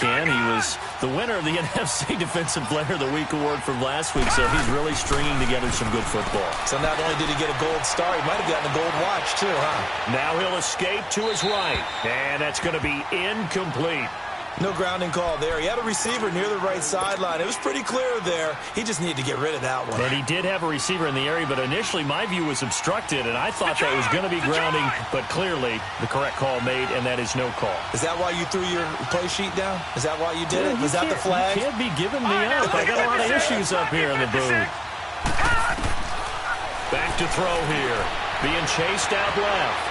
can. He was the winner of the NFC Defensive Player of the Week award from last week, so he's really stringing together some good football. So not only did he get a gold star, he might have gotten a gold watch too, huh? Now he'll escape to his right, and that's going to be incomplete. No grounding call there. He had a receiver near the right sideline. It was pretty clear there. He just needed to get rid of that one. And he did have a receiver in the area, but initially my view was obstructed, and I thought that was going to be grounding, but clearly the correct call made, and that is no call. Is that why you threw your play sheet down? Is that why you did it? Was that the flag? You can't be giving me up. I got a lot of issues up here in the booth. Back to throw here. Being chased out left.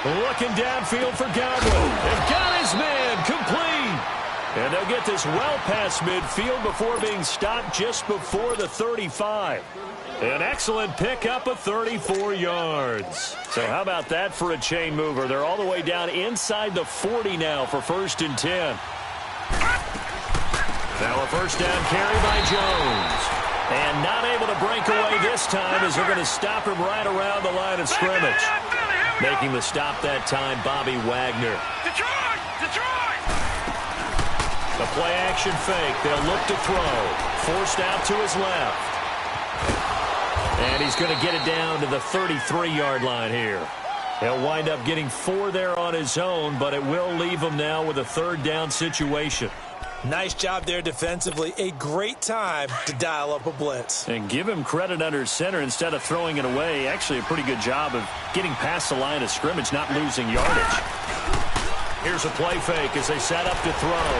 Looking downfield for Godwin. They've got his man complete. And they'll get this well past midfield before being stopped just before the 35. An excellent pickup of 34 yards. So how about that for a chain mover? They're all the way down inside the 40 now for 1st and 10. Now a first down carry by Jones. And not able to break away this time as they're going to stop him right around the line of scrimmage. Making the stop that time, Bobby Wagner. Detroit! The play-action fake. They'll look to throw. Forced out to his left. And he's going to get it down to the 33-yard line here. He'll wind up getting 4 there on his own, but it will leave him now with a 3rd down situation. Nice job there defensively. A great time to dial up a blitz. And give him credit under center instead of throwing it away. Actually, a pretty good job of getting past the line of scrimmage, not losing yardage. Here's a play fake as they set up to throw.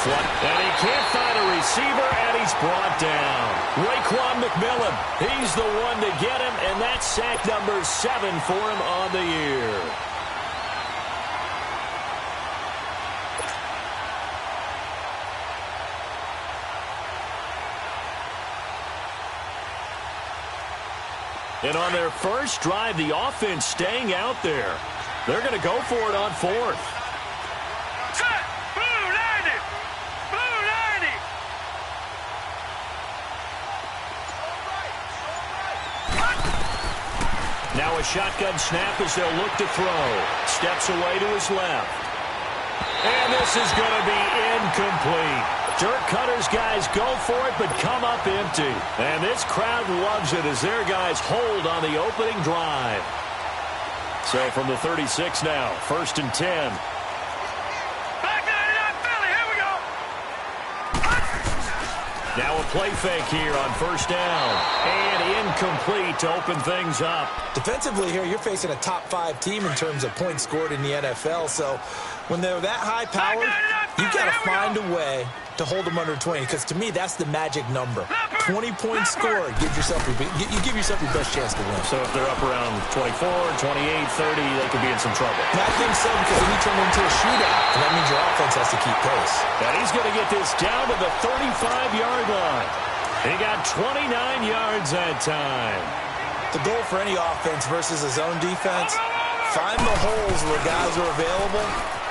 And he can't find a receiver, and he's brought down. Raekwon McMillan, he's the one to get him, and that's sack number 7 for him on the year. And on their first drive, the offense staying out there. They're going to go for it on 4th. Set! Blue 90! Blue 90! Now a shotgun snap as they'll look to throw. Steps away to his left. And this is going to be incomplete. Dirk Cutter's guys go for it, but come up empty. And this crowd loves it as their guys hold on the opening drive. So from the 36 now, 1st and 10. Back 99 Philly, here we go! Now a play fake here on 1st down. And incomplete to open things up. Defensively here, you're facing a top 5 team in terms of points scored in the NFL. So when they're that high powered, you got to find a way to hold them under 20, because to me, that's the magic number. 20 points scored. You give yourself your best chance to win. So if they're up around 24, 28, 30, they could be in some trouble. And I think so, because then you turn it into a shootout, and that means your offense has to keep pace. And he's going to get this down to the 35-yard line. He got 29 yards that time. The goal for any offense versus a zone defense, find the holes where guys are available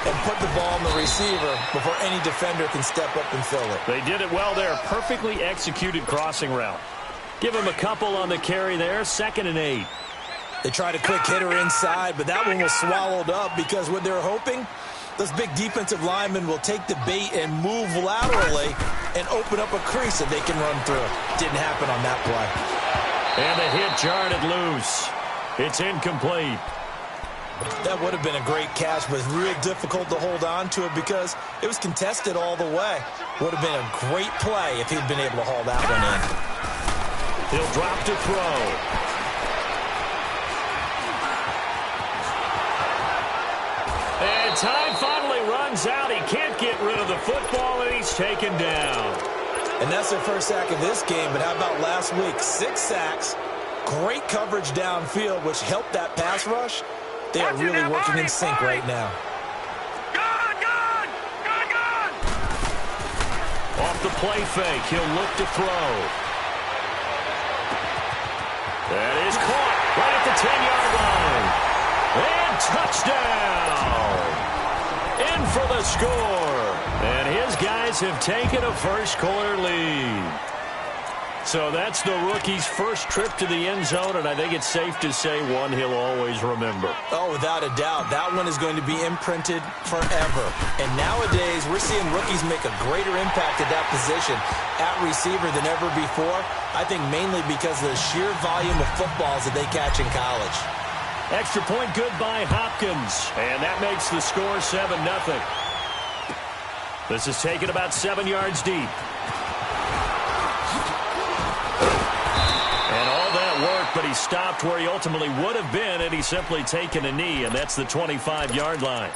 and put the ball on the receiver before any defender can step up and fill it. They did it well there. Perfectly executed crossing route. Give him a couple on the carry there. 2nd and 8. They tried a quick hitter inside, but that one was swallowed up because what they're hoping, those big defensive linemen will take the bait and move laterally and open up a crease that they can run through. Didn't happen on that play. And the hit jarred it loose. It's incomplete. That would have been a great catch, but it's real difficult to hold on to it because it was contested all the way. Would have been a great play if he'd been able to haul that one in. He'll drop to throw. And time finally runs out. He can't get rid of the football, and he's taken down. And that's their first sack of this game, but how about last week? 6 sacks, great coverage downfield, which helped that pass rush. They are really working in sync right now. Gone! Off the play fake, he'll look to throw. That is caught right at the 10-yard line. And touchdown! In for the score. And his guys have taken a first-quarter lead. So that's the rookie's first trip to the end zone, and I think it's safe to say one he'll always remember. Oh, without a doubt. That one is going to be imprinted forever. And nowadays, we're seeing rookies make a greater impact at that position at receiver than ever before. I think mainly because of the sheer volume of footballs that they catch in college. Extra point good by Hopkins, and that makes the score 7-0. This is taken about 7 yards deep. But he stopped where he ultimately would have been, and he's simply taken a knee, and that's the 25-yard line.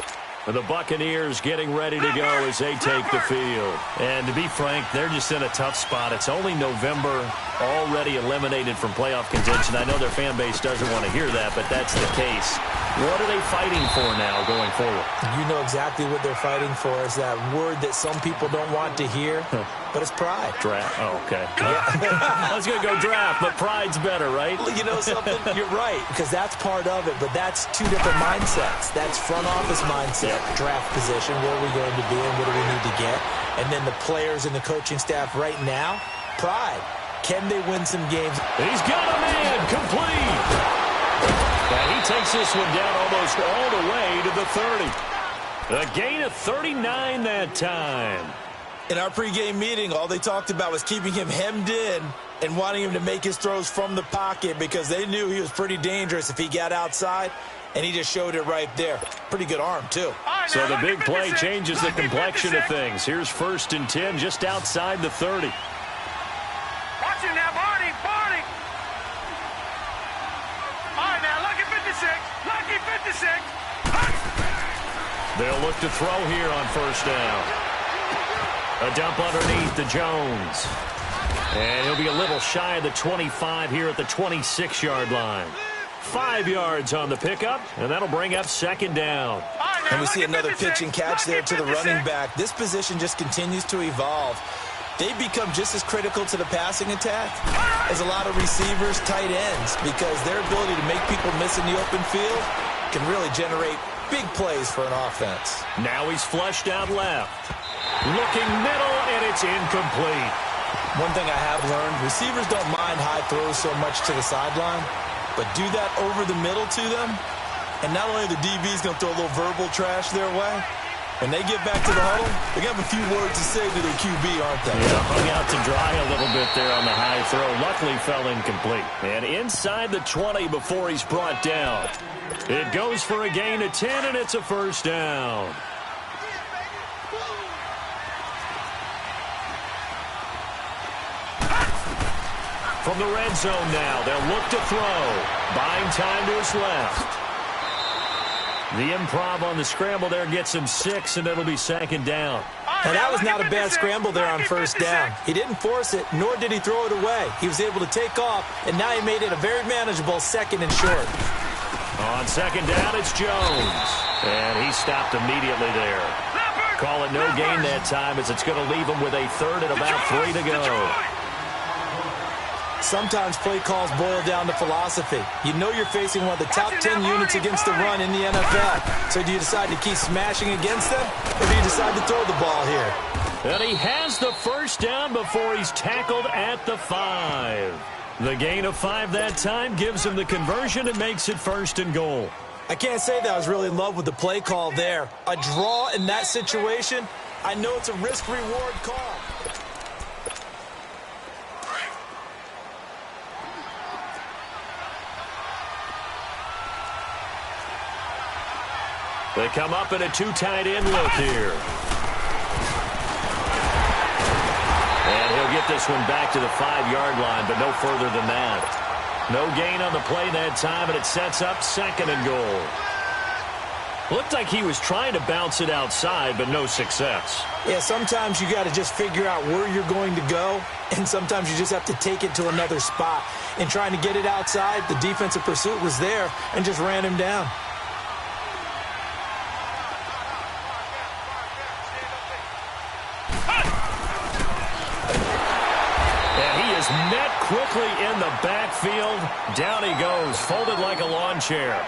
The Buccaneers getting ready to go as they take the field. And to be frank, they're just in a tough spot. It's only November, already eliminated from playoff contention. I know their fan base doesn't want to hear that, but that's the case. What are they fighting for now going forward? You know exactly what they're fighting for. Is that word that some people don't want to hear, but it's pride. Draft. Oh, okay. Yeah. I was going to go draft, but pride's better, right? You know something? You're right, because that's part of it, but that's two different mindsets. That's front office mindset, draft position, where are we going to be and what do we need to get? And then the players and the coaching staff right now, pride. Can they win some games? He's got a man, complete. And he takes this one down almost all the way to the 30. A gain of 39 that time. In our pregame meeting, all they talked about was keeping him hemmed in and wanting him to make his throws from the pocket because they knew he was pretty dangerous if he got outside, and he just showed it right there. Pretty good arm, too. So the big play changes the complexion of things. Here's 1st and 10 just outside the 30. Watch it now, Barney. All right, now, lucky 56. Lucky 56. They'll look to throw here on 1st down. A dump underneath to Jones. And he'll be a little shy of the 25 here at the 26-yard line. 5 yards on the pickup, and that'll bring up 2nd down. And we see another pitch and catch there to the running back. This position just continues to evolve. They've become just as critical to the passing attack as a lot of receivers, tight ends, because their ability to make people miss in the open field can really generate big plays for an offense. Now he's flushed out left. Looking middle, and it's incomplete. One thing I have learned, receivers don't mind high throws so much to the sideline, but do that over the middle to them, and not only are the DBs going to throw a little verbal trash their way, when they get back to the huddle, they're going to have a few words to say to their QB, aren't they? Yeah, hung out to dry a little bit there on the high throw. Luckily fell incomplete. And inside the 20 before he's brought down. It goes for a gain of 10, and it's a 1st down. From the red zone now, they'll look to throw. Buying time to his left. The improv on the scramble there gets him 6, and it'll be 2nd down. Now, that was not a bad scramble there on 1st down. He didn't force it, nor did he throw it away. He was able to take off, and now he made it a very manageable 2nd and short. On 2nd down, it's Jones. And he stopped immediately there. Call it no gain that time, as it's going to leave him with a 3rd and about 3 to go. Sometimes play calls boil down to philosophy. You know you're facing one of the top 10 units against the run in the NFL. So do you decide to keep smashing against them, or do you decide to throw the ball here? And he has the 1st down before he's tackled at the 5. The gain of 5 that time gives him the conversion and makes it 1st and goal. I can't say that I was really in love with the play call there. A draw in that situation, I know it's a risk-reward call. They come up in a 2 tight end look here. And he'll get this one back to the 5-yard line, but no further than that. No gain on the play that time, and it sets up 2nd and goal. Looked like he was trying to bounce it outside, but no success. Yeah, sometimes you got to just figure out where you're going to go, and sometimes you just have to take it to another spot. In trying to get it outside, the defensive pursuit was there and just ran him down. Met quickly in the backfield. Down he goes, folded like a lawn chair.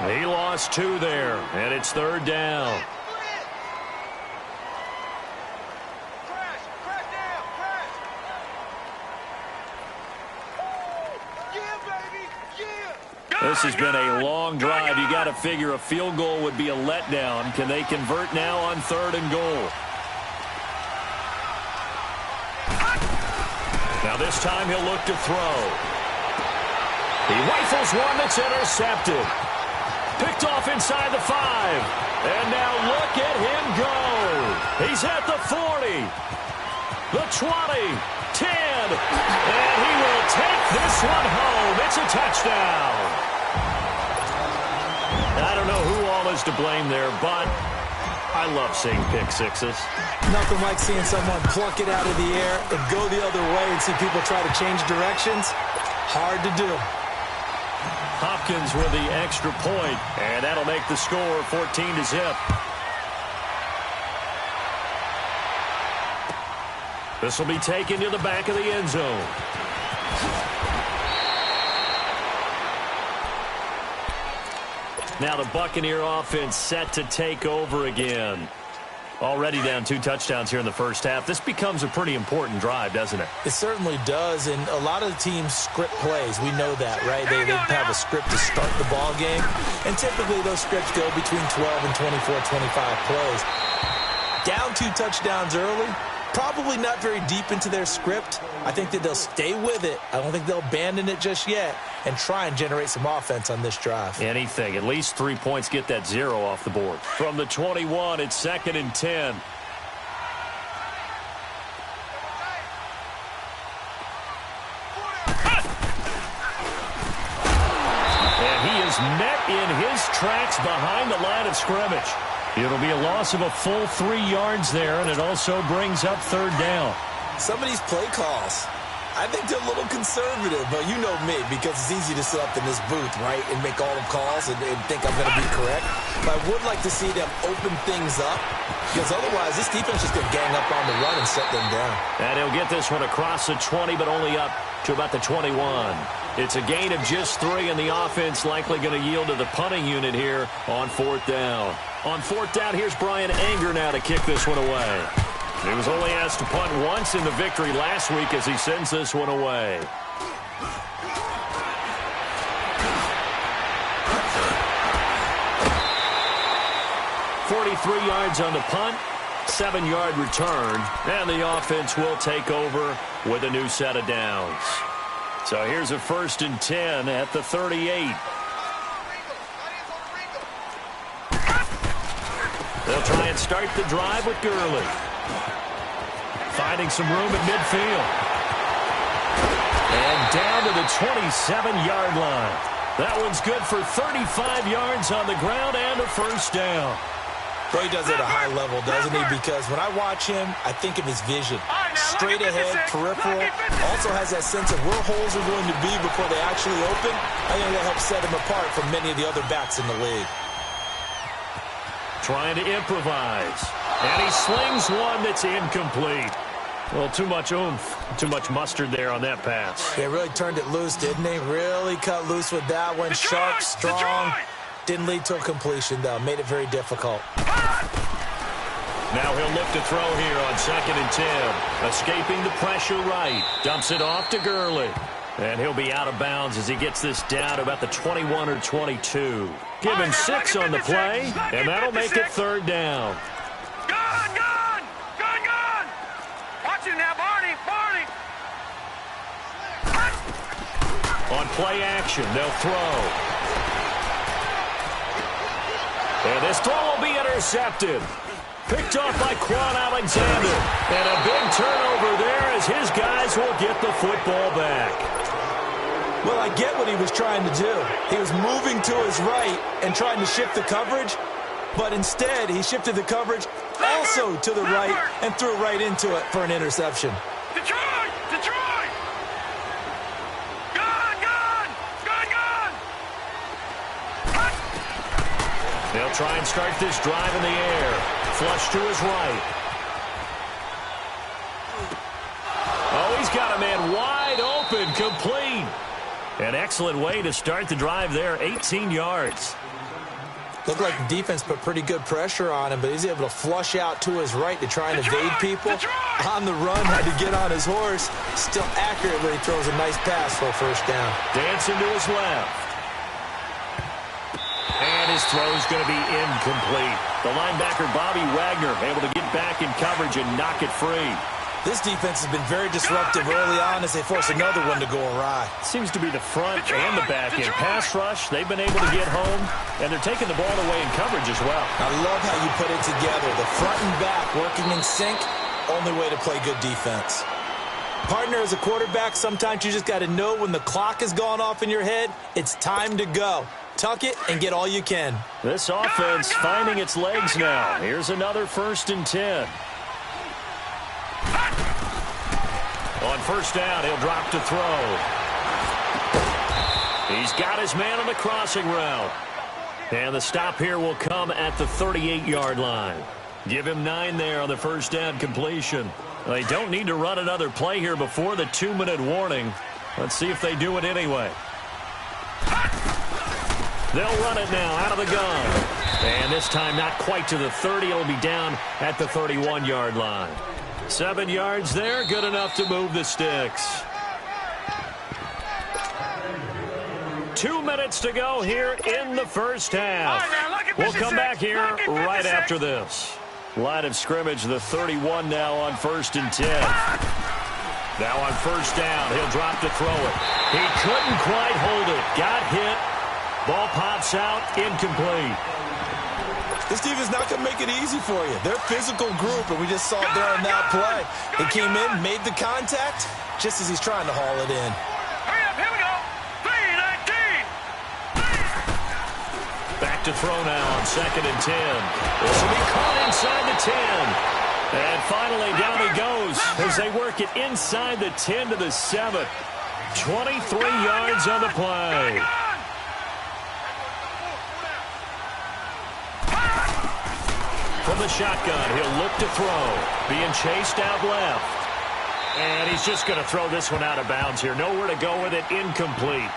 He lost 2 there, and it's 3rd down. This has been a long drive. You got to figure a field goal would be a letdown. Can they convert now on 3rd and goal? Now this time he'll look to throw. He rifles one that's intercepted. Picked off inside the 5. And now look at him go. He's at the 40. The 20. 10. And he will take this one home. It's a touchdown. I don't know who all is to blame there, but I love seeing pick sixes. Nothing like seeing someone pluck it out of the air and go the other way and see people try to change directions. Hard to do. Hopkins with the extra point, and that'll make the score 14-0. This will be taken to the back of the end zone. Now the Buccaneer offense set to take over again. Already down 2 touchdowns here in the first half. This becomes a pretty important drive, doesn't it? It certainly does, and a lot of the teams script plays. We know that, right? They have a script to start the ball game, and typically those scripts go between 12 and 24, 25 plays. Down 2 touchdowns early, probably not very deep into their script. I think that they'll stay with it. I don't think they'll abandon it just yet and try and generate some offense on this drive. Anything. At least 3 points, get that 0 off the board. From the 21, it's 2nd and 10. And he is met in his tracks behind the line of scrimmage. It'll be a loss of a full 3 yards there, and it also brings up 3rd down. Some of these play calls, I think they're a little conservative, but you know me, because it's easy to sit up in this booth, right, and make all the calls and think I'm going to be correct. But I would like to see them open things up, because otherwise this defense is going to gang up on the run and shut them down. And he'll get this one across the 20, but only up to about the 21. It's a gain of just 3, and the offense likely going to yield to the punting unit here on 4th down. On 4th down, here's Brian Anger now to kick this one away. He was only asked to punt once in the victory last week as he sends this one away. "43 yards on the punt, 7-yard return, and the offense will take over with a new set of downs. So here's a 1st and 10 at the 38. They'll try and start the drive with Gurley. Finding some room at midfield. And down to the 27-yard line. That one's good for 35 yards on the ground and a 1st down. Well, he does it at a high level, doesn't he? Because when I watch him, I think of his vision. Straight ahead, peripheral. Also has that sense of where holes are going to be before they actually open. I think that helps set him apart from many of the other backs in the league. Trying to improvise. And he slings one that's incomplete. Well, too much oomph, too much mustard there on that pass. They really turned it loose, didn't they? Really cut loose with that one. Sharp, strong. Didn't lead to a completion, though. Made it very difficult. Now he'll look to throw here on 2nd and 10. Escaping the pressure right. Dumps it off to Gurley. And he'll be out of bounds as he gets this down to about the 21 or 22. Give him 6 on the play, and that'll make it 3rd down. Gone! Watch him now, Barney! On play action, they'll throw. And this throw will be intercepted. Picked off by Quan Alexander. And a big turnover there as his guys will get the football back. Well, I get what he was trying to do. He was moving to his right and trying to shift the coverage, but instead he shifted the coverage also to the right and threw right into it for an interception. Detroit! Gone! They'll try and start this drive in the air. Flush to his right. Oh, he's got a man wide open, complete. An excellent way to start the drive there, 18 yards. Looked like the defense put pretty good pressure on him, but he's able to flush out to his right to try and evade people. On the run, had to get on his horse. Still accurately throws a nice pass for a 1st down. Dancing to his left. throw's going to be incomplete. The linebacker, Bobby Wagner, able to get back in coverage and knock it free. This defense has been very disruptive early on as they force another one to go awry. Seems to be the front and the back end. Pass rush, they've been able to get home, and they're taking the ball away in coverage as well. I love how you put it together. The front and back working in sync, only way to play good defense. Partner, as a quarterback, sometimes you just got to know when the clock has gone off in your head, it's time to go. Tuck it and get all you can. This offense finding its legs now. Here's another 1st and 10. On 1st down, he'll drop to throw. He's got his man on the crossing route. And the stop here will come at the 38-yard line. Give him 9 there on the 1st down completion. They don't need to run another play here before the 2-minute warning. Let's see if they do it anyway. They'll run it now out of the gun. And this time not quite to the 30. It'll be down at the 31-yard line. 7 yards there, good enough to move the sticks. 2 minutes to go here in the 1st half. We'll come back here right after this. Line of scrimmage, the 31 now on 1st and 10. Now on 1st down, he'll drop to throw it. He couldn't quite hold it. Got hit. Ball pops out, incomplete. This defense is not going to make it easy for you. They're a physical group, and we just saw it there in that play. He came in, made the contact, just as he's trying to haul it in. Hurry up, here we go. 3-19. Back to throw now on 2nd and 10. This will be caught inside the 10. And finally, down he goes as they work it inside the 10 to the 7. 23 yards on the play. From the shotgun, he'll look to throw. Being chased out left. And he's just going to throw this one out of bounds here. Nowhere to go with it, incomplete.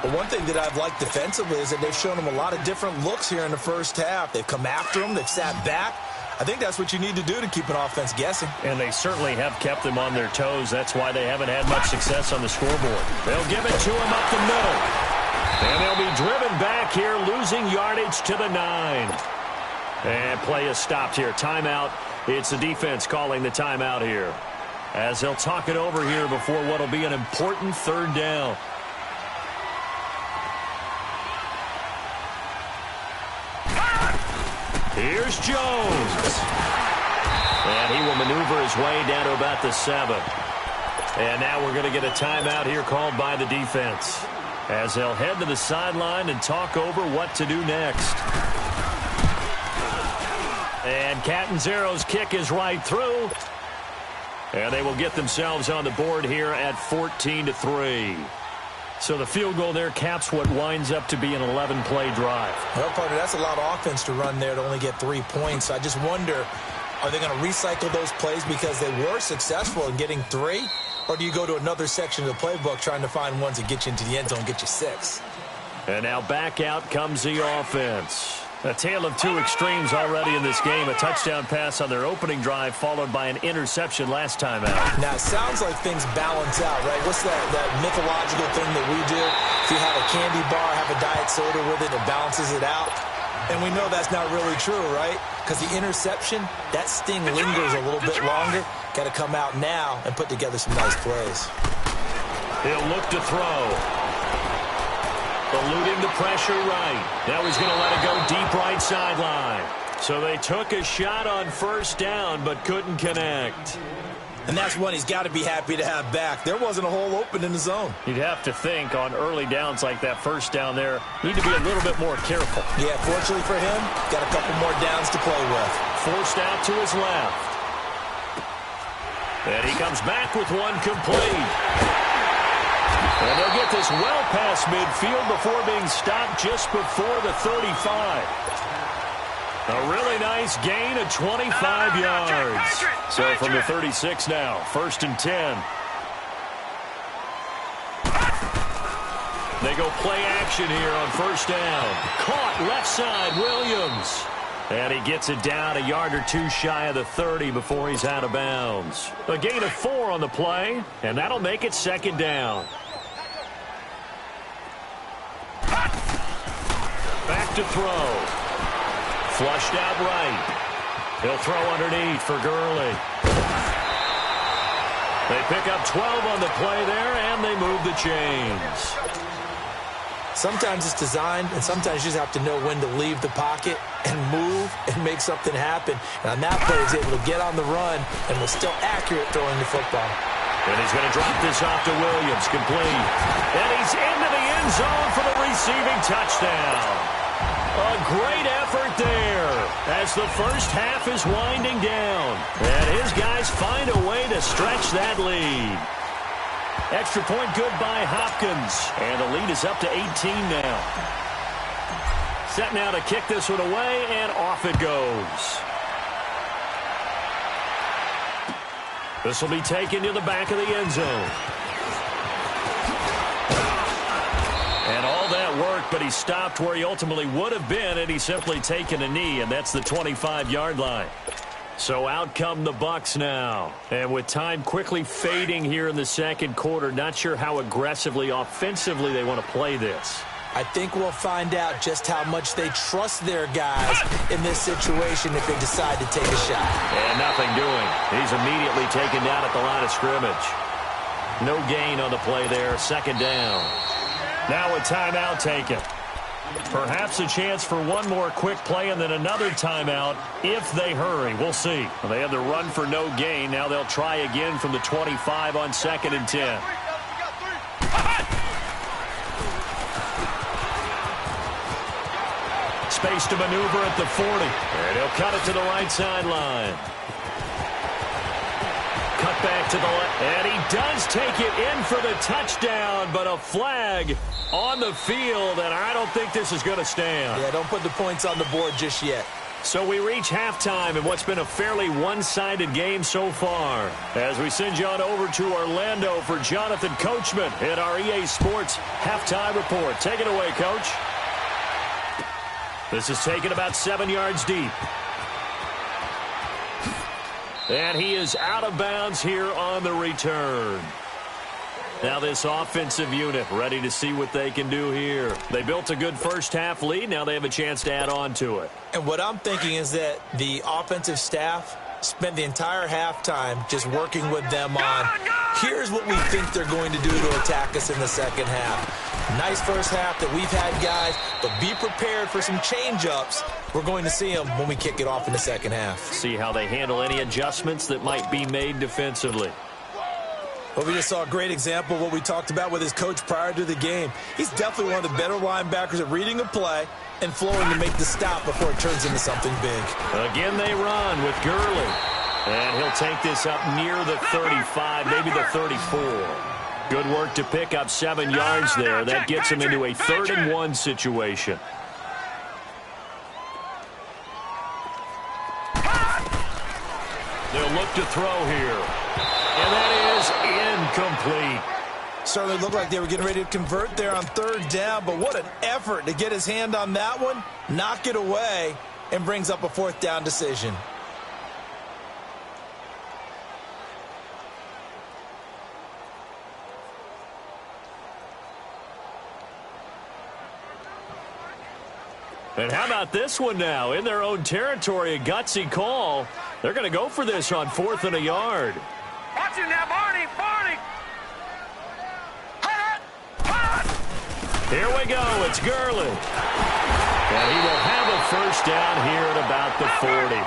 Well, one thing that I've liked defensively is that they've shown him a lot of different looks here in the 1st half. They've come after him. They've sat back. I think that's what you need to do to keep an offense guessing. And they certainly have kept them on their toes. That's why they haven't had much success on the scoreboard. They'll give it to him up the middle. And they'll be driven back here, losing yardage to the 9. And play is stopped here. Timeout. It's the defense calling the timeout here, as they'll talk it over here before what will be an important 3rd down. Here's Jones. And he will maneuver his way down to about the 7. And now we're going to get a timeout here called by the defense, as they'll head to the sideline and talk over what to do next. And Catanzaro's kick is right through. And they will get themselves on the board here at 14-3. So the field goal there caps what winds up to be an 11-play drive. Well, partner, that's a lot of offense to run there to only get 3 points. I just wonder, are they going to recycle those plays because they were successful in getting 3? Or do you go to another section of the playbook trying to find ones that get you into the end zone and get you 6? And now back out comes the offense. A tale of 2 extremes already in this game. A touchdown pass on their opening drive, followed by an interception last time out. Now, it sounds like things balance out, right? What's that mythological thing that we do? If you have a candy bar, have a diet soda with it, it balances it out. And we know that's not really true, right? Because the interception, that sting lingers a little bit longer. Got to come out now and put together some nice plays. He'll look to throw. Eluding the pressure right. Now he's going to let it go deep right sideline. So they took a shot on 1st down, but couldn't connect. And that's one he's got to be happy to have back. There wasn't a hole open in the zone. You'd have to think on early downs like that 1st down there, need to be a little bit more careful. Yeah, fortunately for him, got a couple more downs to play with. Forced out to his left. And he comes back with one complete. And they'll get this well past midfield before being stopped just before the 35. A really nice gain of 25 yards. So from the 36 now, 1st and 10. They go play action here on 1st down. Caught left side, Williams. And he gets it down a yard or 2 shy of the 30 before he's out of bounds. A gain of 4 on the play, and that'll make it 2nd down. Back to throw. Flushed out right. He'll throw underneath for Gurley. They pick up 12 on the play there, and they move the chains. Sometimes it's designed, and sometimes you just have to know when to leave the pocket and move and make something happen. And on that play, he's able to get on the run and was still accurate throwing the football. And he's going to drop this off to Williams, complete. And he's into the end zone for the receiving touchdown. A great effort there as the first half is winding down. And his guys find a way to stretch that lead. Extra point good by Hopkins. And the lead is up to 18 now. Set now to kick this one away, and off it goes. This will be taken to the back of the end zone. And all that work, but he stopped where he ultimately would have been, and he's simply taken a knee, and that's the 25-yard line. So out come the Bucs now. And with time quickly fading here in the second quarter, not sure how aggressively, offensively they want to play this. I think we'll find out just how much they trust their guys in this situation if they decide to take a shot. And nothing doing. He's immediately taken down at the line of scrimmage. No gain on the play there. Second down. Now a timeout taken. Perhaps a chance for one more quick play and then another timeout if they hurry. We'll see. Well, they had the run for no gain. Now they'll try again from the 25 on 2nd and 10. Space to maneuver at the 40. And he'll cut it to the right sideline. Cut back to the left. And he does take it in for the touchdown, but a flag on the field, and I don't think this is going to stand. Yeah, don't put the points on the board just yet. So we reach halftime in what's been a fairly one-sided game so far. As we send you on over to Orlando for Jonathan Coachman in our EA Sports Halftime Report. Take it away, Coach. This is taken about 7 yards deep. And he is out of bounds here on the return. Now this offensive unit ready to see what they can do here. They built a good first half lead. Now they have a chance to add on to it. And what I'm thinking is that the offensive staff spent the entire halftime just working with them on, here's what we think they're going to do to attack us in the second half. Nice first half that we've had, guys, but be prepared for some change-ups. We're going to see them when we kick it off in the second half. See how they handle any adjustments that might be made defensively. Well, we just saw a great example of what we talked about with his coach prior to the game. He's definitely one of the better linebackers at reading a play and flowing to make the stop before it turns into something big. Again, they run with Gurley. And he'll take this up near the 35, maybe the 34. Good work to pick up 7 yards there. That gets him into a 3rd and 1 situation. They'll look to throw here. And that is incomplete. Certainly looked like they were getting ready to convert there on 3rd down, but what an effort to get his hand on that one, knock it away, and brings up a 4th down decision. And how about this one now? In their own territory, a gutsy call. They're going to go for this on 4th and a yard. Watch him now, Barney! Barney! Here we go. It's Gurley. And he will have a first down here at about the 40.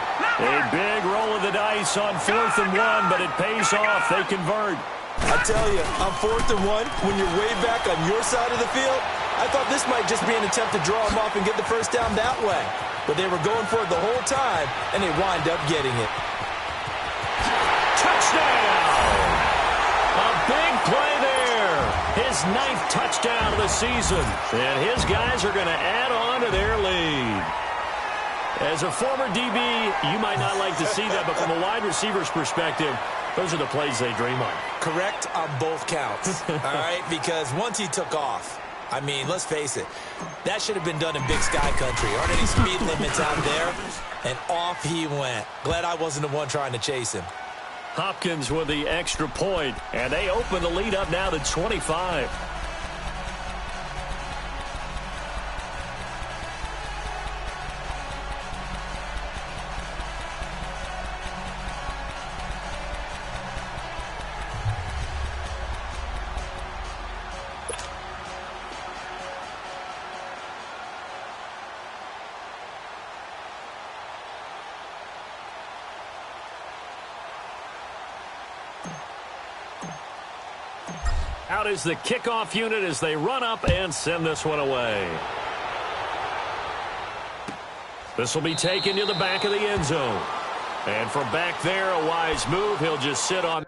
A big roll of the dice on 4th and 1, but it pays off. They convert. I tell you, on 4th and 1, when you're way back on your side of the field, I thought this might just be an attempt to draw him off and get the first down that way. But they were going for it the whole time, and they wind up getting it. Touchdown! A big play there. His 9th touchdown of the season. And his guys are going to add on to their lead. As a former DB, you might not like to see that, but from a wide receiver's perspective, those are the plays they dream of. Correct on both counts, all right? Because once he took off, I mean, let's face it, that should have been done in Big Sky Country. Aren't any speed limits out there? And off he went. Glad I wasn't the one trying to chase him. Hopkins with the extra point, and they open the lead up now to 25. Out is the kickoff unit as they run up and send this one away. This will be taken to the back of the end zone. And from back there, a wise move. He'll just sit on.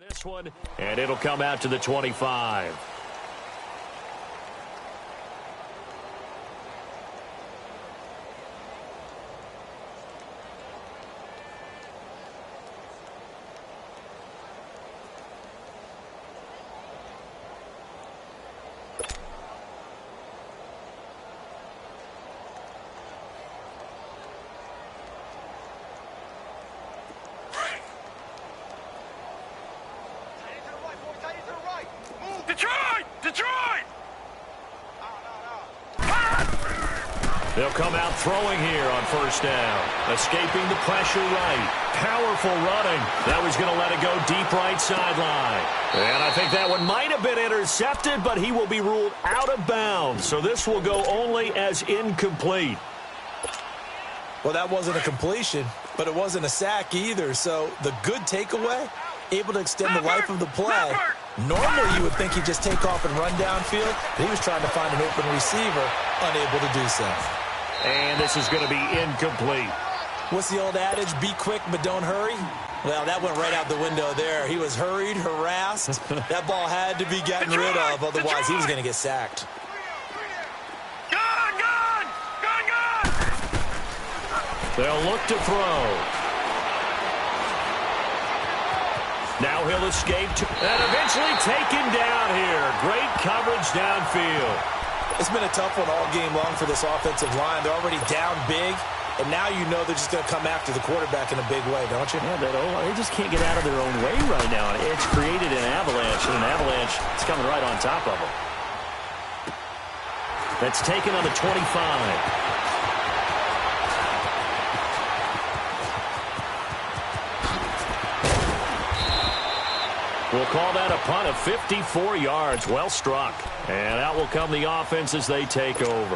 This one, and it'll come out to the 25. They'll come out throwing here on first down. Escaping the pressure right. Powerful running. That was going to let it go deep right sideline. And I think that one might have been intercepted, but he will be ruled out of bounds. So this will go only as incomplete. Well, that wasn't a completion, but it wasn't a sack either. So the good takeaway, able to extend the life of the play. Normally, you would think he'd just take off and run downfield, but he was trying to find an open receiver, unable to do so. And this is going to be incomplete. What's the old adage? Be quick, but don't hurry. Well, that went right out the window there. He was hurried, harassed. That ball had to be gotten rid of, otherwise he was going to get sacked. Gone! They'll look to throw. Now he'll escape and eventually taken down here. Great coverage downfield. It's been a tough one all game long for this offensive line. They're already down big, and now you know they're just going to come after the quarterback in a big way, don't you? Yeah, they just can't get out of their own way right now. It's created an avalanche, and an avalanche is coming right on top of them. That's taken on the 25. We'll call that a punt of 54 yards. Well struck. And out will come the offense as they take over.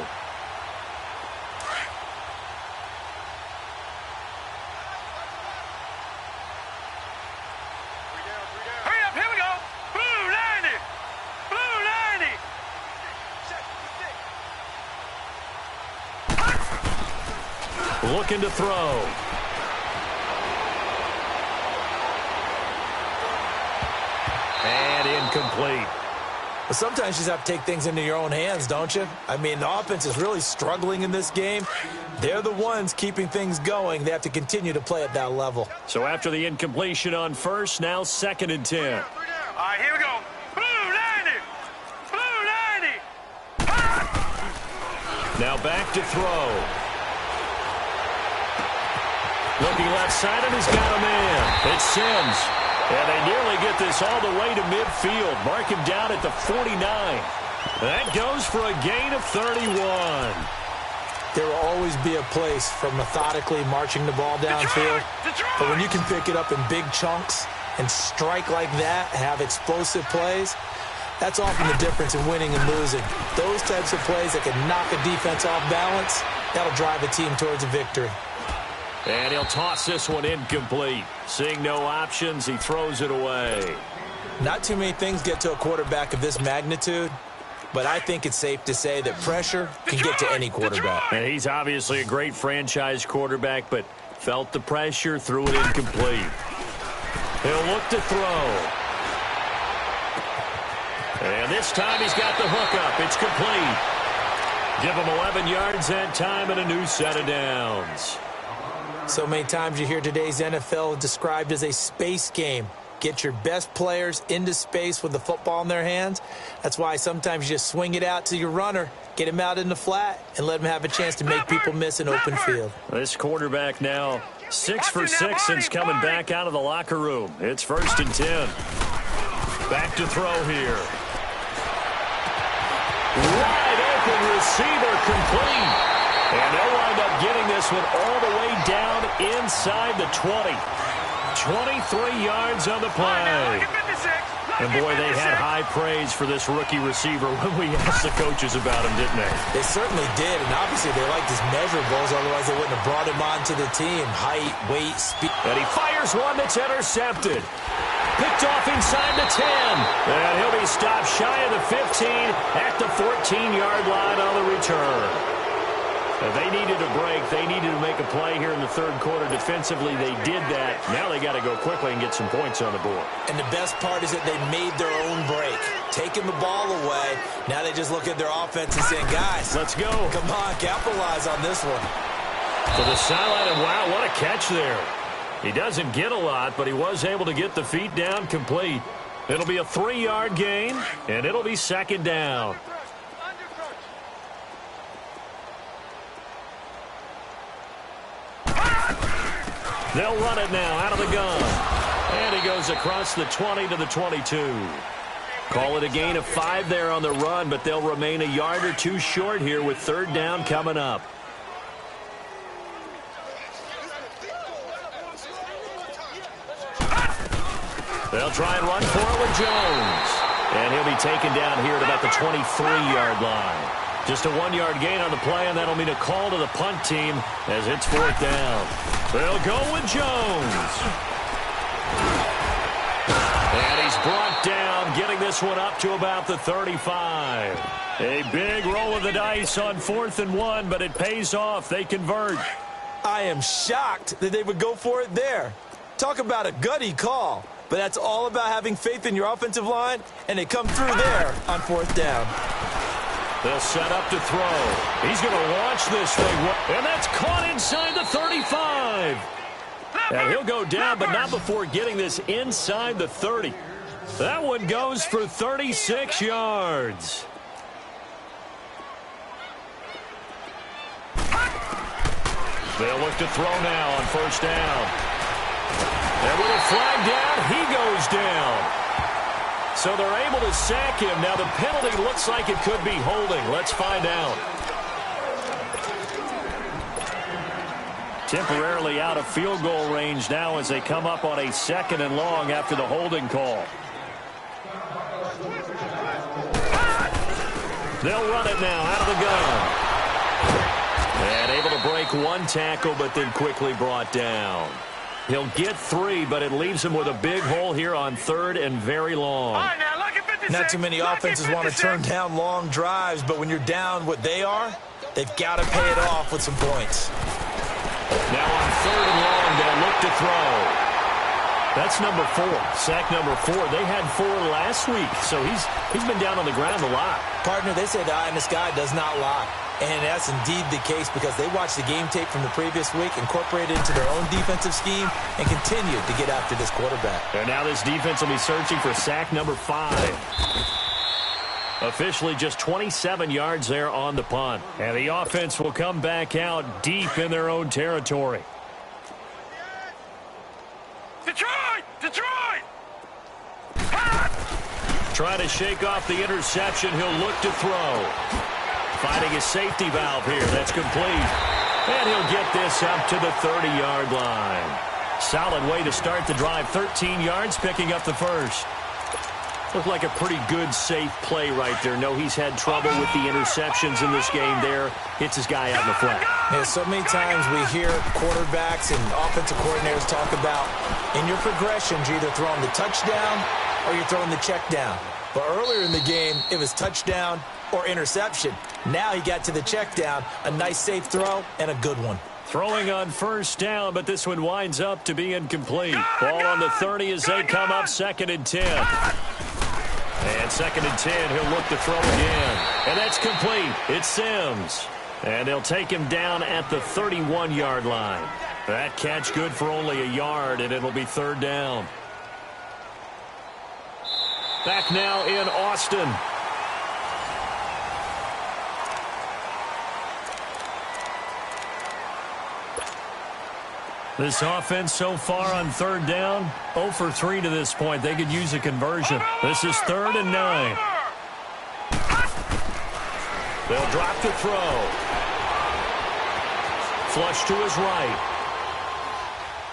Hurry up, here we go. Blue 90. Blue 90. Looking to throw. And incomplete. But sometimes you just have to take things into your own hands, don't you? I mean, the offense is really struggling in this game. They're the ones keeping things going. They have to continue to play at that level. So after the incompletion on first, now 2nd and 10. All right, here we go. Blue 90. Blue 90. Now back to throw. Looking left side, and he's got a man. It's Sims. And they nearly get this all the way to midfield. Mark him down at the 49. That goes for a gain of 31. There will always be a place for methodically marching the ball downfield. But when you can pick it up in big chunks and strike like that, have explosive plays, that's often the difference in winning and losing. Those types of plays that can knock a defense off balance, that'll drive a team towards a victory. And he'll toss this one incomplete. Seeing no options, he throws it away. Not too many things get to a quarterback of this magnitude, but I think it's safe to say that pressure can get to any quarterback. And he's obviously a great franchise quarterback, but felt the pressure, threw it incomplete. He'll look to throw. And this time he's got the hook up. It's complete. Give him 11 yards that time and a new set of downs. So many times you hear today's NFL described as a space game. Get your best players into space with the football in their hands. That's why sometimes you just swing it out to your runner, get him out in the flat, and let him have a chance to make people miss an open field. This quarterback now 6 for 6 since coming back out of the locker room. It's 1st and 10. Back to throw here. Wide open receiver complete. And they'll wind up getting this one all the way down inside the 20. 23 yards on the play. And, boy, they had high praise for this rookie receiver when we asked the coaches about him, didn't they? They certainly did, and obviously they liked his measurables, otherwise they wouldn't have brought him onto the team. Height, weight, speed. And he fires one that's intercepted. Picked off inside the 10. And he'll be stopped shy of the 15 at the 14-yard line on the return. They needed a break. They needed to make a play here in the 3rd quarter. Defensively, they did that. Now they got to go quickly and get some points on the board. And the best part is that they made their own break. Taking the ball away. Now they just look at their offense and saying, guys, let's go. Come on, capitalize on this one. To the sideline, and wow, what a catch there. He doesn't get a lot, but he was able to get the feet down complete. It'll be a 3-yard gain, and it'll be 2nd down. They'll run it now out of the gun. And he goes across the 20 to the 22. Call it a gain of 5 there on the run, but they'll remain a yard or two short here with 3rd down coming up. They'll try and run for it with Jones. And he'll be taken down here at about the 23-yard line. Just a 1-yard gain on the play, and that'll mean a call to the punt team as it's 4th down. They'll go with Jones. And he's brought down, getting this one up to about the 35. A big roll of the dice on 4th and 1, but it pays off. They convert. I am shocked that they would go for it there. Talk about a gutty call. But that's all about having faith in your offensive line, and they come through there on 4th down. They'll set up to throw. He's going to launch this thing. And that's caught inside the 35. And he'll go down, but not before getting this inside the 30. That one goes for 36 yards. They'll look to throw now on 1st down. And with a flag down, he goes down. So they're able to sack him. Now the penalty looks like it could be holding. Let's find out. Temporarily out of field goal range now as they come up on a 2nd and long after the holding call. They'll run it now out of the gun. And able to break one tackle, but then quickly brought down. He'll get 3, but it leaves him with a big hole here on 3rd and very long. Not too many offenses want to turn down long drives, but when you're down what they are, they've got to pay it off with some points. Now on 3rd and long, they'll look to throw. That's number 4. Sack number 4. They had 4 last week, so he's been down on the ground a lot. Partner, they say the eye in the sky does not lie. And that's indeed the case because they watched the game tape from the previous week, incorporated it into their own defensive scheme, and continued to get after this quarterback. And now this defense will be searching for sack number 5. Officially just 27 yards there on the punt. And the offense will come back out deep in their own territory. Detroit! Detroit! Trying to shake off the interception. He'll look to throw. Finding a safety valve here. That's complete. And he'll get this up to the 30-yard line. Solid way to start the drive. 13 yards, picking up the first. Looked like a pretty good, safe play right there. No, he's had trouble with the interceptions in this game there. Hits his guy out in the flat. Yeah, so many times we hear quarterbacks and offensive coordinators talk about in your progressions, you're either throwing the touchdown or you're throwing the check down. But earlier in the game, it was touchdown or interception. Now he got to the check down, a nice safe throw, and a good one. Throwing on first down, but this one winds up to be incomplete. Ball on the 30 as they come up 2nd and 10. And 2nd and 10, he'll look to throw again. And that's complete. It's Sims. And they'll take him down at the 31-yard line. That catch good for only a yard, and it'll be 3rd down. Back now in Austin. This offense so far on 3rd down, 0 for 3 to this point. They could use a conversion. This is 3rd and 9. They'll drop to throw. Flush to his right.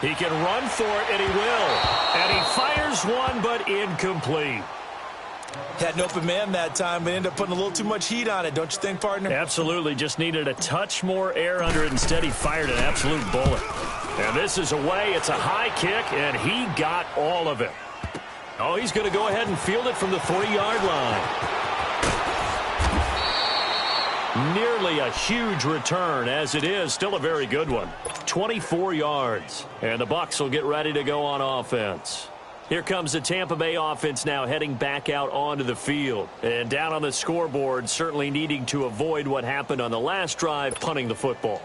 He can run for it, and he will. And he fires one, but incomplete. Had an open man that time, but ended up putting a little too much heat on it, don't you think, partner? Absolutely. Just needed a touch more air under it. Instead, he fired an absolute bullet. And this is away. It's a high kick, and he got all of it. Oh, he's going to go ahead and field it from the 3-yard line. Nearly a huge return, as it is. Still a very good one. 24 yards. And the Bucs will get ready to go on offense. Here comes the Tampa Bay offense now heading back out onto the field. And down on the scoreboard, certainly needing to avoid what happened on the last drive, punting the football.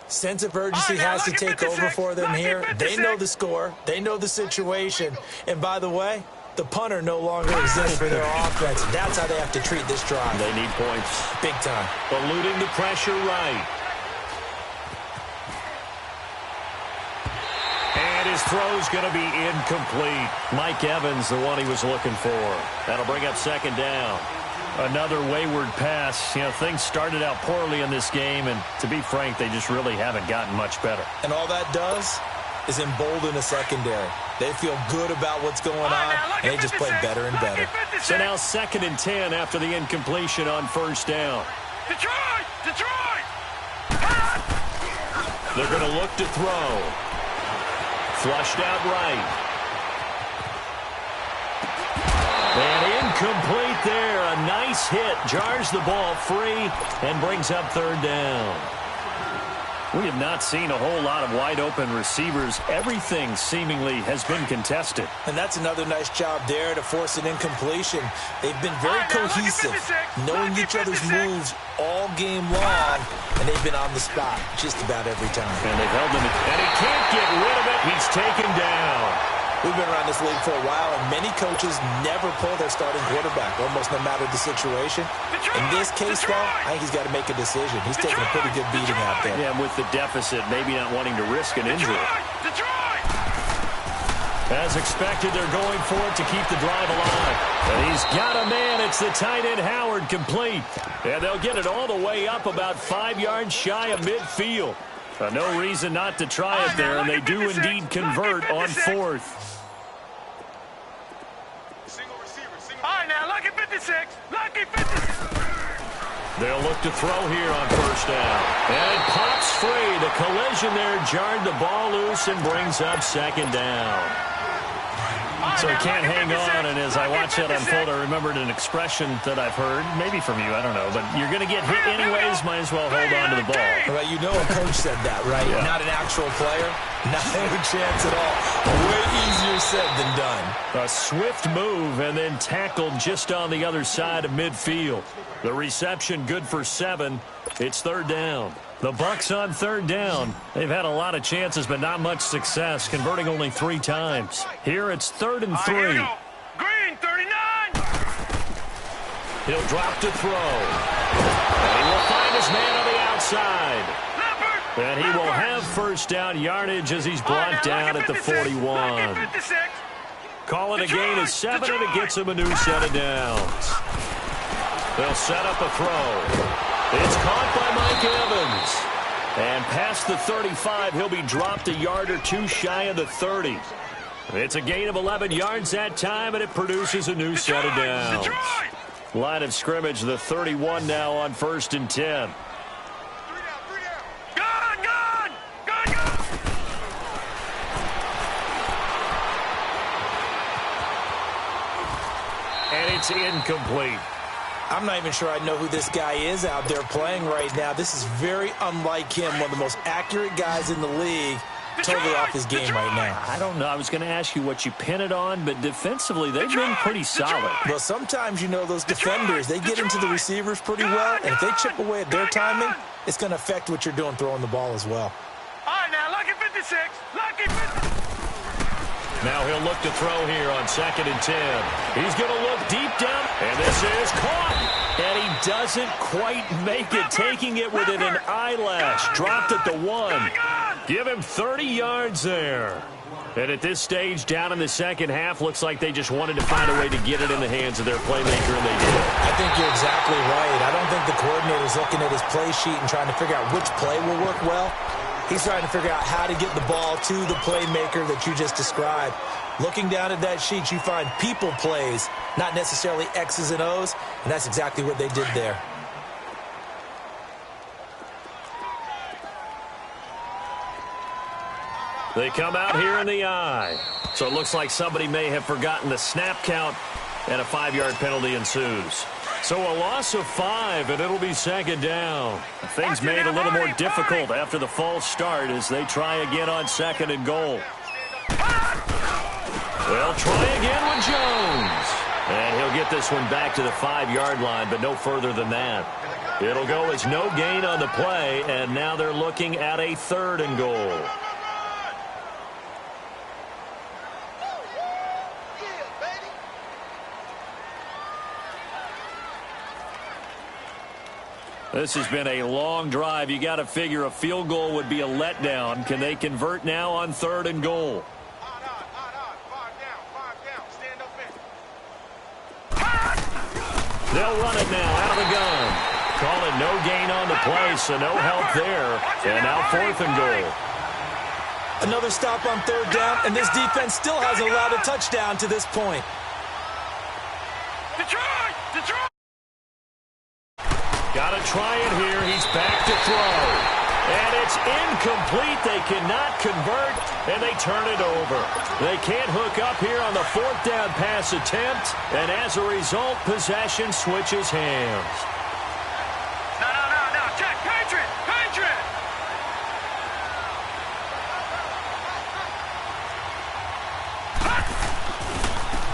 Sense of urgency has to take over for them here. They know the score. They know the situation. And by the way, the punter no longer exists for their offense. That's how they have to treat this drive. They need points. Big time. Eluding the pressure right. And his throw's going to be incomplete. Mike Evans, the one he was looking for. That'll bring up 2nd down. Another wayward pass. You know, things started out poorly in this game, and to be frank, they just really haven't gotten much better. And all that does is embolden the secondary. They feel good about what's going on, and they just play better and better. So now 2nd and 10 after the incompletion on 1st down. Detroit! Detroit! They're going to look to throw. Flushed out right. And incomplete there. A nice hit. Jars the ball free and brings up 3rd down. We have not seen a whole lot of wide-open receivers. Everything seemingly has been contested. And that's another nice job there to force an incompletion. They've been very cohesive, knowing each other's moves all game long, and they've been on the spot just about every time. And they've held him, and he can't get rid of it. He's taken down. We've been around this league for a while, and many coaches never pull their starting quarterback, almost no matter the situation. In this case, though, I think he's got to make a decision. He's taking a pretty good beating out there. Yeah, with the deficit, maybe not wanting to risk an injury. As expected, they're going for it to keep the drive alive. And he's got a man. It's the tight end, Howard, complete. And they'll get it all the way up about 5 yards shy of midfield. No reason not to try it there, and they do indeed convert on 4th. All right, now, lucky 56. Lucky 56. They'll look to throw here on 1st down. And it pops free. The collision there jarred the ball loose and brings up 2nd down. So So he can't hang on, and as I watch that unfold, I remembered an expression that I've heard, maybe from you, I don't know, but you're going to get hit anyways, might as well hold on to the ball. Well, you know a coach said that, right? Yeah. Not an actual player. Not a chance at all. Way easier said than done. A swift move and then tackled just on the other side of midfield. The reception good for 7. It's third down. The Bucs on third down. They've had a lot of chances, but not much success, converting only 3 times. Here it's 3rd and 3. Green, 39. He'll drop to throw. And he will find his man on the outside. And he will have first down yardage as he's brought down at the 41. Call it a gain of 7, and it gets him a new set of downs. They'll set up a throw. It's caught by Mike Evans. And past the 35, he'll be dropped a yard or 2 shy of the 30. It's a gain of 11 yards that time, and it produces a new set of downs. Line of scrimmage, the 31 now on 1st and 10. And it's incomplete. I'm not even sure I know who this guy is out there playing right now. This is very unlike him, one of the most accurate guys in the league. Totally off his game right now. I don't know. I was going to ask you what you pin it on, but defensively, they've been pretty solid. Well, sometimes, you know, those defenders, they get into the receivers pretty well, and if they chip away at their timing, it's going to affect what you're doing throwing the ball as well. All right, now, lucky 56. Lucky 56. Now he'll look to throw here on 2nd and 10. He's going to look deep down, and this is caught. And he doesn't quite make it, taking it within an eyelash. Dropped at the 1. Give him 30 yards there. And at this stage, down in the second half, looks like they just wanted to find a way to get it in the hands of their playmaker, and they did. I think you're exactly right. I don't think the coordinator's looking at his play sheet and trying to figure out which play will work well. He's trying to figure out how to get the ball to the playmaker that you just described. Looking down at that sheet, you find people plays, not necessarily X's and O's, and that's exactly what they did there. They come out here in the eye. So it looks like somebody may have forgotten the snap count, and a 5-yard penalty ensues. So a loss of 5, and it'll be 2nd down. Things made a little more difficult after the false start as they try again on 2nd and goal. They'll try again with Jones. And he'll get this one back to the 5-yard line, but no further than that. It'll go as no gain on the play, and now they're looking at a 3rd and goal. This has been a long drive. You got to figure a field goal would be a letdown. Can they convert now on 3rd and goal? They'll run it now out of the gun. Call it no gain on the play, so no help there. And now 4th and goal. Another stop on 3rd down, and this defense still hasn't allowed a touchdown to this point. Detroit! Detroit! Got to try it here. He's back to throw. And it's incomplete. They cannot convert, and they turn it over. They can't hook up here on the 4th down pass attempt, and as a result, possession switches hands. No. Check. Patriot! Patriot!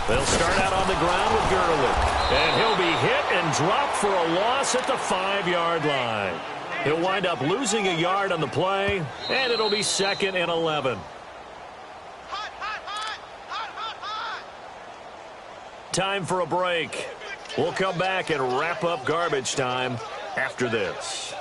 They'll start out on the ground with Gurley. And he'll be hit and dropped for a loss at the 5-yard line. He'll wind up losing a yard on the play, and it'll be 2nd and 11. Time for a break. We'll come back and wrap up garbage time after this.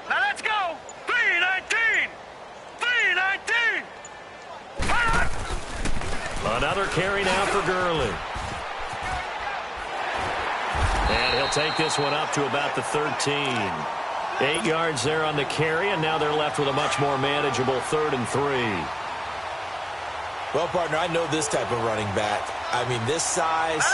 Now let's go! 3-19! 3-19! Another carry now for Gurley. And he'll take this one up to about the 13. 8 yards there on the carry, and now they're left with a much more manageable 3rd and 3. Well, partner, I know this type of running back. I mean, this size,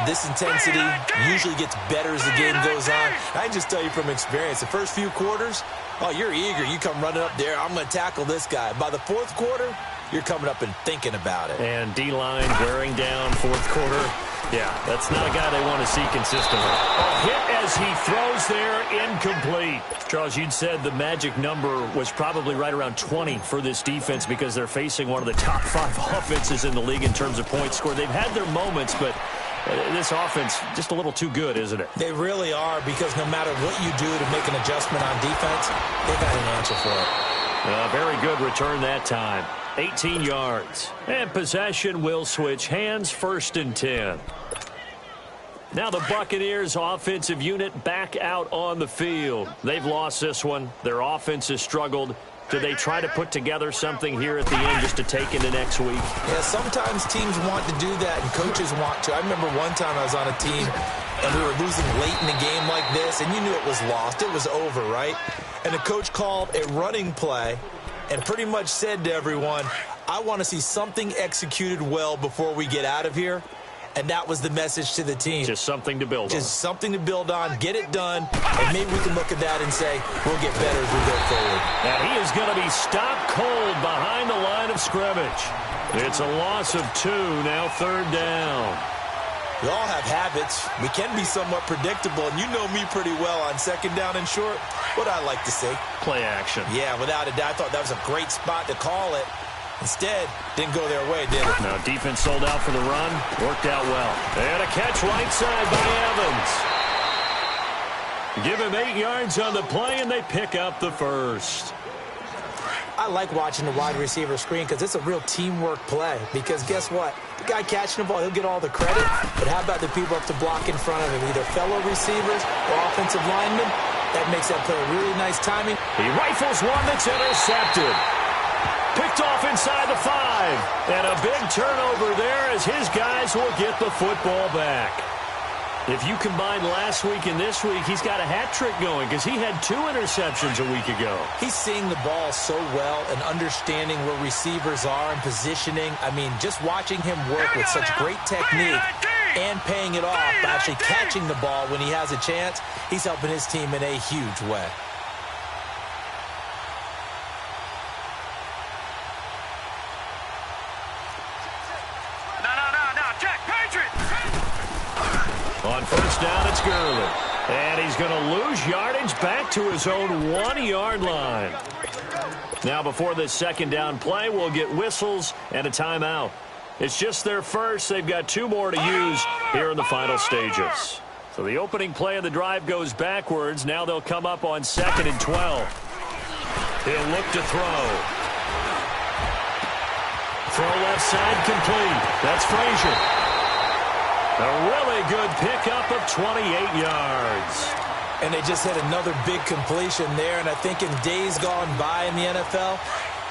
this intensity usually gets better as the game goes on. I can just tell you from experience, the first few quarters, oh, you're eager. You come running up there, I'm going to tackle this guy. By the 4th quarter, you're coming up and thinking about it. And D-line wearing down 4th quarter. Yeah, that's not a guy they want to see consistently. A hit as he throws there, incomplete. Charles, you'd said the magic number was probably right around 20 for this defense because they're facing one of the top 5 offenses in the league in terms of points scored. They've had their moments, but this offense just a little too good, isn't it? They really are, because no matter what you do to make an adjustment on defense, they got an answer for it. A very good return that time. 18 yards. And possession will switch hands, 1st and 10. Now the Buccaneers offensive unit back out on the field. They've lost this one. Their offense has struggled. Do they try to put together something here at the end just to take into next week? Yeah, sometimes teams want to do that and coaches want to. I remember one time I was on a team and we were losing late in the game like this, and you knew it was lost. It was over, right? And the coach called a running play and pretty much said to everyone, I want to see something executed well before we get out of here. And that was the message to the team. Just something to build on. Just something to build on, get it done, and maybe we can look at that and say, we'll get better as we go forward. And he is going to be stopped cold behind the line of scrimmage. It's a loss of 2, now 3rd down. We all have habits. We can be somewhat predictable, and you know me pretty well on 2nd down and short. What I like to say? Play action. Yeah, without a doubt. I thought that was a great spot to call it. Instead, didn't go their way, did it? No, defense sold out for the run. Worked out well. And a catch right side by Evans. Give him 8 yards on the play, and they pick up the 1st. I like watching the wide receiver screen because it's a real teamwork play. Because guess what? The guy catching the ball, he'll get all the credit. But how about the people up to block in front of him? Either fellow receivers or offensive linemen. That makes that play a really nice timing. He rifles one that's intercepted. Picked off inside the 5. And a big turnover there as his guys will get the football back. If you combine last week and this week, he's got a hat trick going because he had 2 interceptions a week ago. He's seeing the ball so well and understanding where receivers are and positioning. I mean, just watching him work with such great technique and paying it off by actually catching the ball when he has a chance, he's helping his team in a huge way. On 1st down, it's Gurley. And he's going to lose yardage back to his own 1-yard line. Now, before this 2nd down play, we'll get whistles and a timeout. It's just their first. They've got 2 more to use here in the final stages. So the opening play of the drive goes backwards. Now they'll come up on 2nd and 12. He'll look to throw. Throw left side complete. That's Frazier. A really good pickup of 28 yards. And they just had another big completion there. And I think in days gone by in the NFL,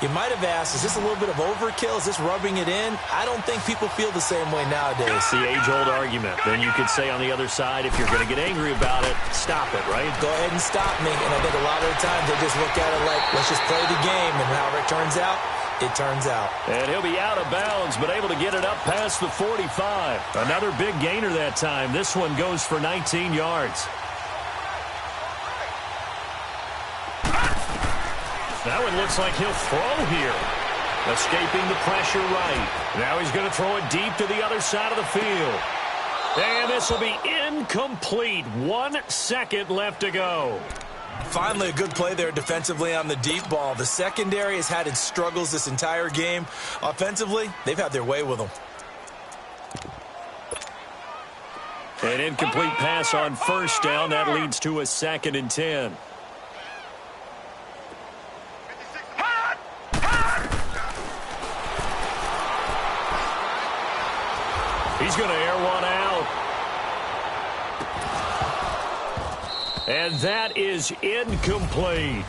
you might have asked, is this a little bit of overkill? Is this rubbing it in? I don't think people feel the same way nowadays. It's the age-old argument. Then you could say on the other side, if you're going to get angry about it, stop it, right? Go ahead and stop me. And I think a lot of the times they just look at it like, let's just play the game. And however it turns out, it turns out. And he'll be out of bounds, but able to get it up past the 45. Another big gainer that time. This one goes for 19 yards. That one looks like he'll throw here. Escaping the pressure right. Now he's going to throw it deep to the other side of the field. And this will be incomplete. 1 second left to go. Finally, a good play there defensively on the deep ball. The secondary has had its struggles this entire game. Offensively, they've had their way with them. An incomplete pass on 1st down. That leads to a 2nd and 10. He's going to air one out. And that is incomplete.